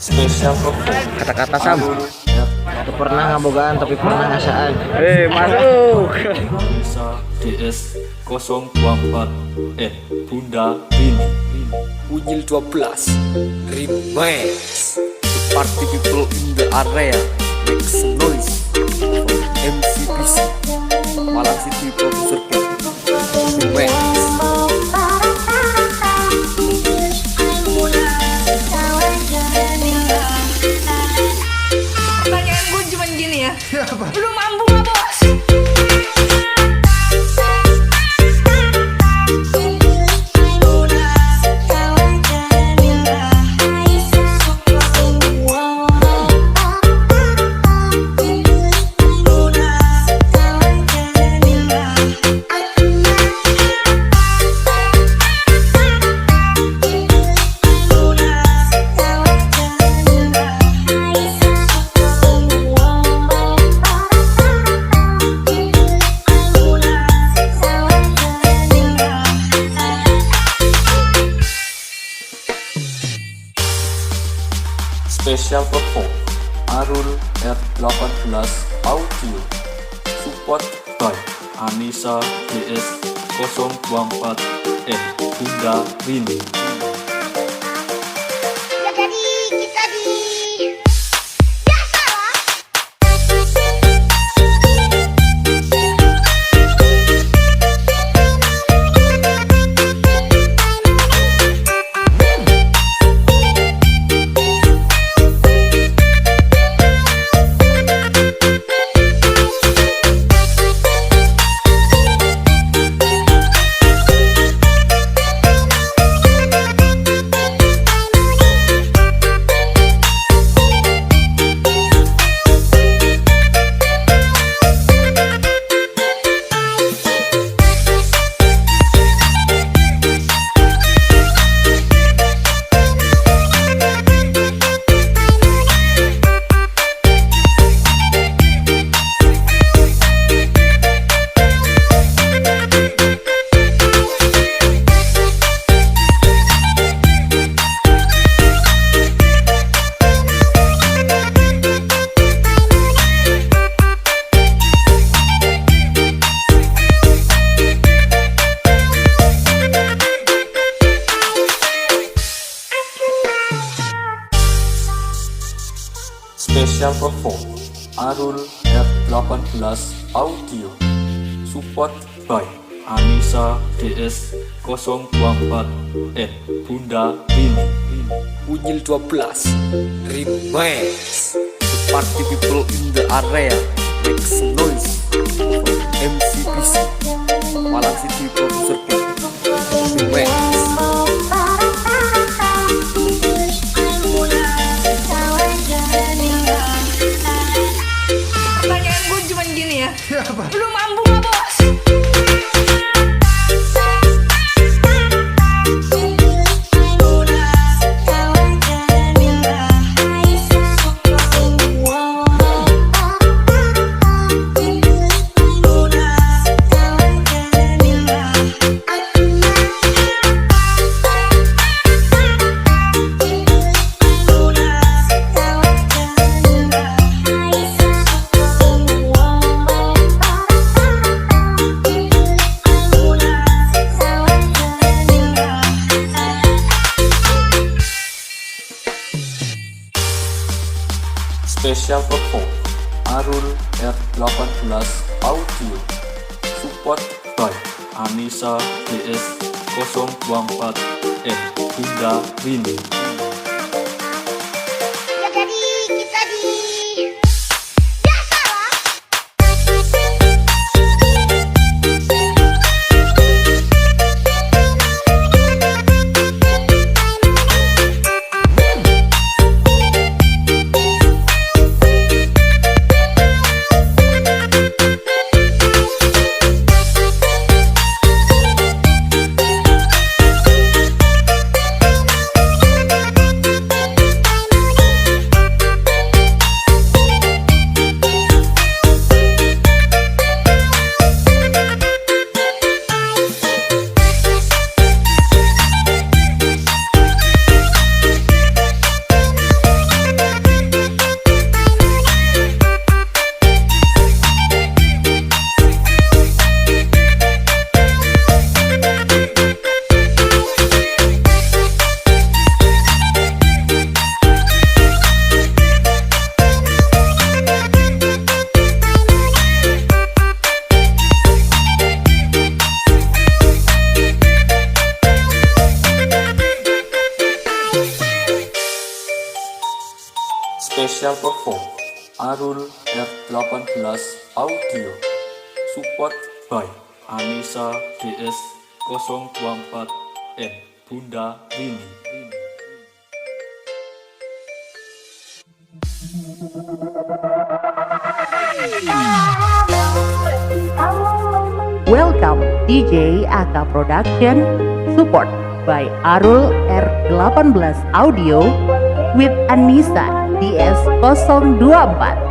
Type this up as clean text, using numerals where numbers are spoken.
Spesial perform Kata-kata Sam. Aku pernah ngabogaan tapi pernah ngasaan. masuk. Bisa DS 024 Bunda Rini Unyil 12 Remix. The party people in the area make some noise. MCPC Malang City Producer Remix. Pertanyaan gue cuma gini ya. Lu mampu nggak bos? Spesial perform Arul R18 Audio Support by Anissa DS 024 Bunda Rini. Ya jadi kita di biasa lah. Spesial perform Arul R18 Audio Support by Anissa DS 024 Bunda Rini. Unyil 12 Remix. The party people in the area make some noise. MCPC Malang City Producer Remix. Pertanyaan gue cuma gini ya. Lu mampu nggak bos? Spesial perform Arul R18 Audio Support by Anissa DS 024 Bunda Rini. Ya jadi kita di biasa lah. Special perform Arul R18 Audio. Support by Anissa DS024 and Bunda Rini. Welcome DJ Aka Production, support by Arul R18 Audio with Anissa DS024.